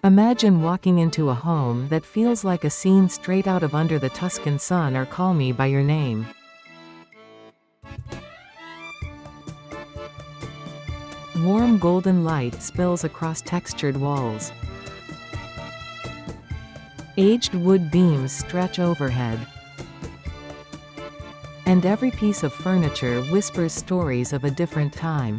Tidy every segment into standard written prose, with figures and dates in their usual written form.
Imagine walking into a home that feels like a scene straight out of Under the Tuscan Sun or Call Me by Your Name. Warm golden light spills across textured walls. Aged wood beams stretch overhead. And every piece of furniture whispers stories of a different time.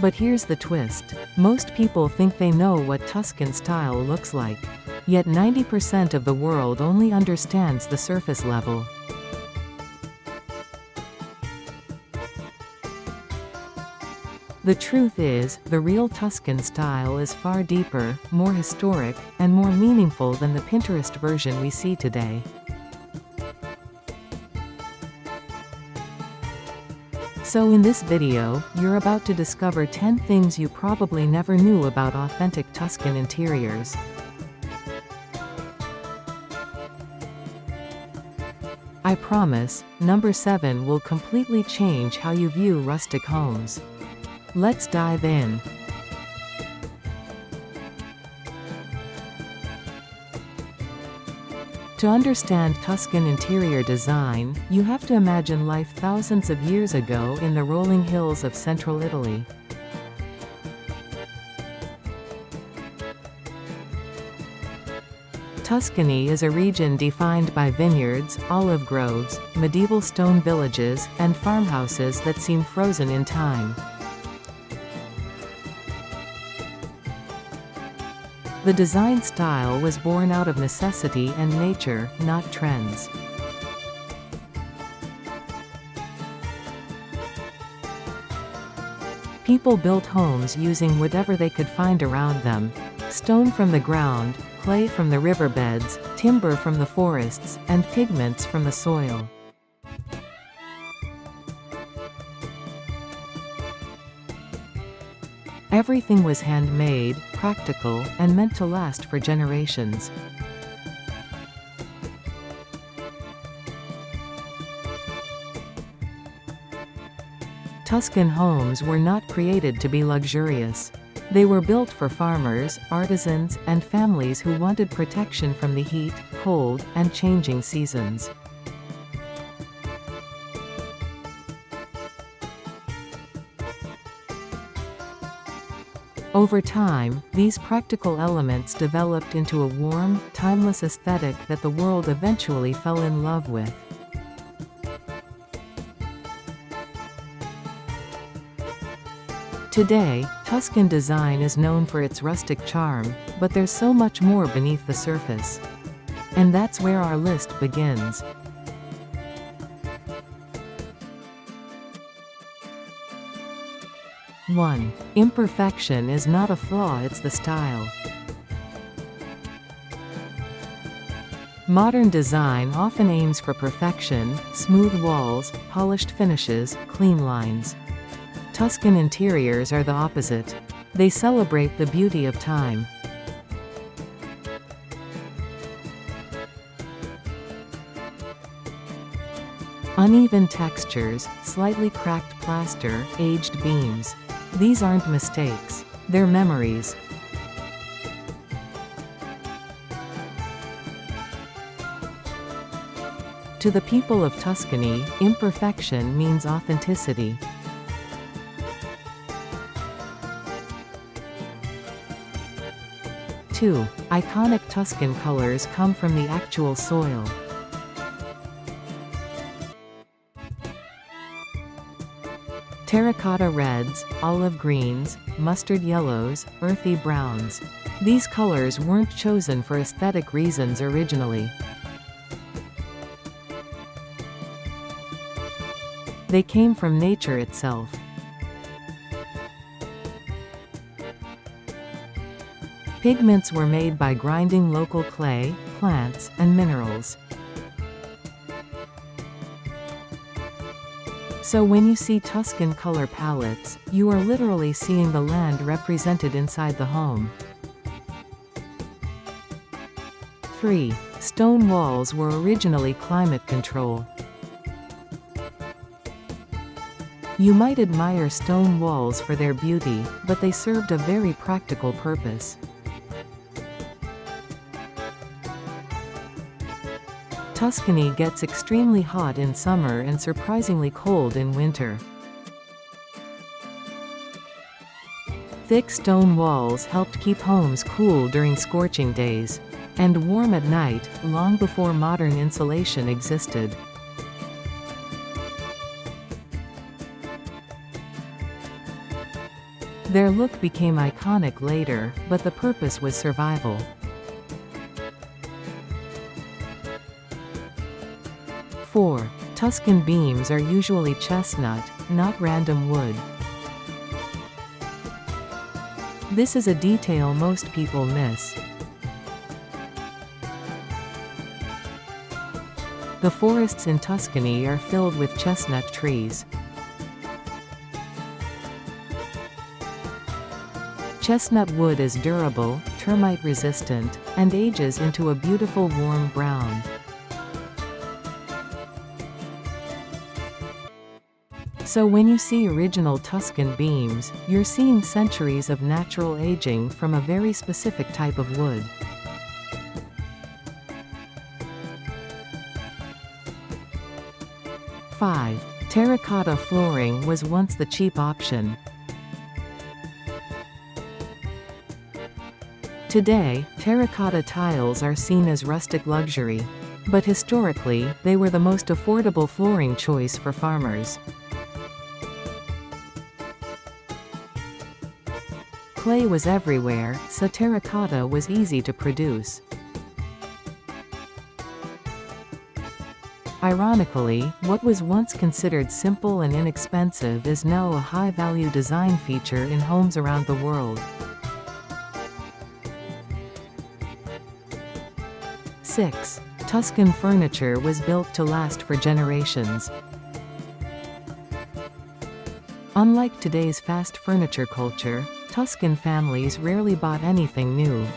But here's the twist. Most people think they know what Tuscan style looks like. Yet 90% of the world only understands the surface level. The truth is, the real Tuscan style is far deeper, more historic, and more meaningful than the Pinterest version we see today. So in this video, you're about to discover 10 things you probably never knew about authentic Tuscan interiors. I promise, number 7 will completely change how you view rustic homes. Let's dive in. To understand Tuscan interior design, you have to imagine life thousands of years ago in the rolling hills of central Italy. Tuscany is a region defined by vineyards, olive groves, medieval stone villages, and farmhouses that seem frozen in time. The design style was born out of necessity and nature, not trends. People built homes using whatever they could find around them: stone from the ground, clay from the riverbeds, timber from the forests, and pigments from the soil. Everything was handmade, practical, and meant to last for generations. Tuscan homes were not created to be luxurious. They were built for farmers, artisans, and families who wanted protection from the heat, cold, and changing seasons. Over time, these practical elements developed into a warm, timeless aesthetic that the world eventually fell in love with. Today, Tuscan design is known for its rustic charm, but there's so much more beneath the surface. And that's where our list begins. One. Imperfection is not a flaw, it's the style. Modern design often aims for perfection: smooth walls, polished finishes, clean lines. Tuscan interiors are the opposite. They celebrate the beauty of time. Uneven textures, slightly cracked plaster, aged beams. These aren't mistakes. They're memories. To the people of Tuscany, imperfection means authenticity. Two. Iconic Tuscan colors come from the actual soil. Terracotta reds, olive greens, mustard yellows, earthy browns. These colors weren't chosen for aesthetic reasons originally. They came from nature itself. Pigments were made by grinding local clay, plants, and minerals. So when you see Tuscan color palettes, you are literally seeing the land represented inside the home. 3. Stone walls were originally climate control. You might admire stone walls for their beauty, but they served a very practical purpose. Tuscany gets extremely hot in summer and surprisingly cold in winter. Thick stone walls helped keep homes cool during scorching days, and warm at night, long before modern insulation existed. Their look became iconic later, but the purpose was survival. 4. Tuscan beams are usually chestnut, not random wood. This is a detail most people miss. The forests in Tuscany are filled with chestnut trees. Chestnut wood is durable, termite-resistant, and ages into a beautiful warm brown. So when you see original Tuscan beams, you're seeing centuries of natural aging from a very specific type of wood. Five. Terracotta flooring was once the cheap option. Today, terracotta tiles are seen as rustic luxury. But historically, they were the most affordable flooring choice for farmers. Clay was everywhere, so terracotta was easy to produce. Ironically, what was once considered simple and inexpensive is now a high-value design feature in homes around the world. 6. Tuscan furniture was built to last for generations. Unlike today's fast furniture culture, Tuscan families rarely bought anything new.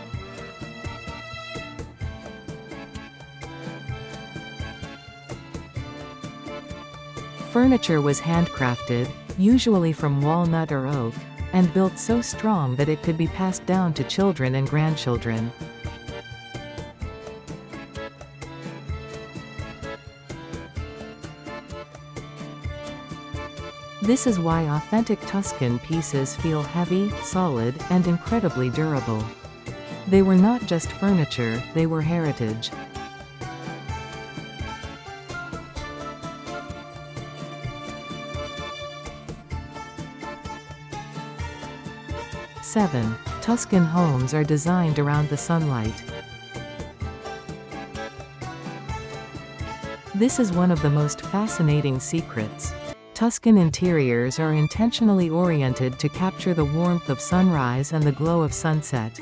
Furniture was handcrafted, usually from walnut or oak, and built so strong that it could be passed down to children and grandchildren. This is why authentic Tuscan pieces feel heavy, solid, and incredibly durable. They were not just furniture, they were heritage. Seven. Tuscan homes are designed around the sunlight. This is one of the most fascinating secrets. Tuscan interiors are intentionally oriented to capture the warmth of sunrise and the glow of sunset.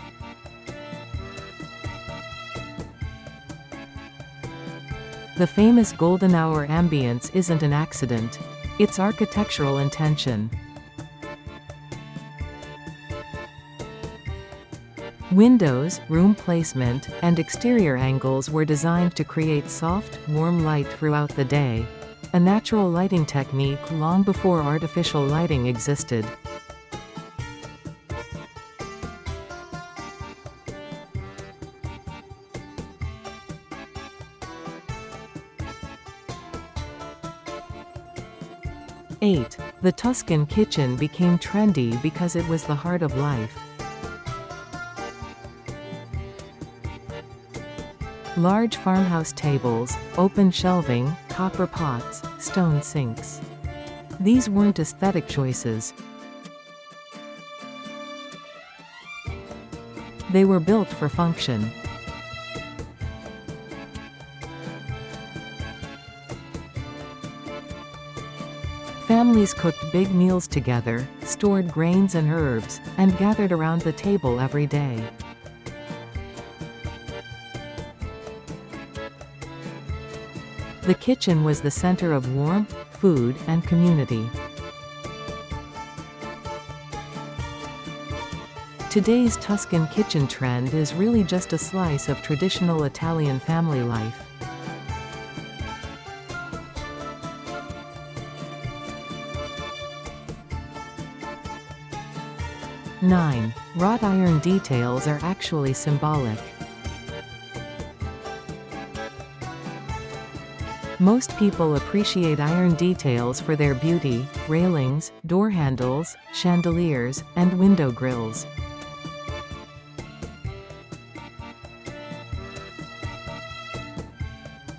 The famous golden hour ambience isn't an accident. It's architectural intention. Windows, room placement, and exterior angles were designed to create soft, warm light throughout the day. A natural lighting technique long before artificial lighting existed. Eight. The Tuscan kitchen became trendy because it was the heart of life. Large farmhouse tables, open shelving, copper pots, stone sinks. These weren't aesthetic choices. They were built for function. Families cooked big meals together, stored grains and herbs, and gathered around the table every day. The kitchen was the center of warmth, food, and community. Today's Tuscan kitchen trend is really just a slice of traditional Italian family life. 9. Wrought iron details are actually symbolic. Most people appreciate iron details for their beauty: railings, door handles, chandeliers, and window grills.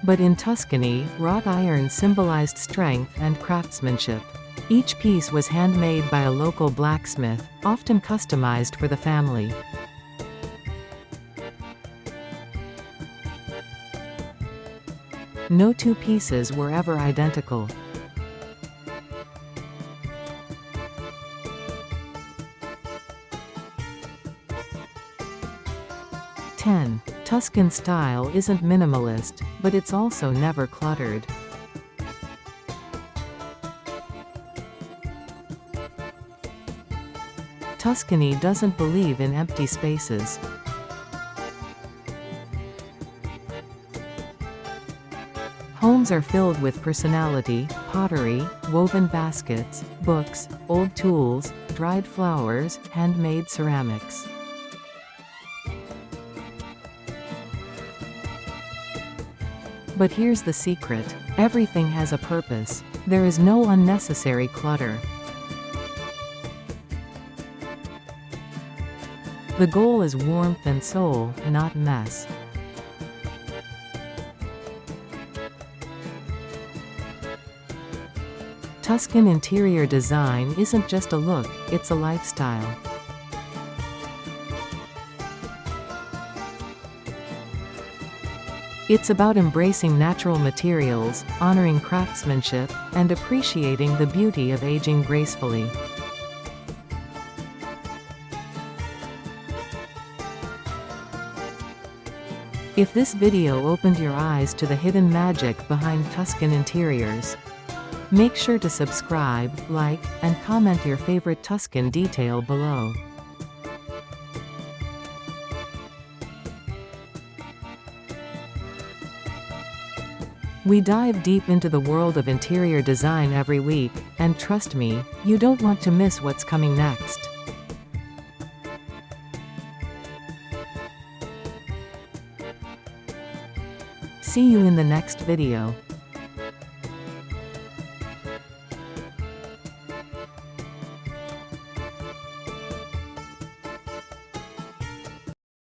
But in Tuscany, wrought iron symbolized strength and craftsmanship. Each piece was handmade by a local blacksmith, often customized for the family. No two pieces were ever identical. 10. Tuscan style isn't minimalist, but it's also never cluttered. Tuscany doesn't believe in empty spaces. Homes are filled with personality: pottery, woven baskets, books, old tools, dried flowers, handmade ceramics. But here's the secret: everything has a purpose. There is no unnecessary clutter. The goal is warmth and soul, not mess. Tuscan interior design isn't just a look, it's a lifestyle. It's about embracing natural materials, honoring craftsmanship, and appreciating the beauty of aging gracefully. If this video opened your eyes to the hidden magic behind Tuscan interiors, make sure to subscribe, like, and comment your favorite Tuscan detail below. We dive deep into the world of interior design every week, and trust me, you don't want to miss what's coming next. See you in the next video.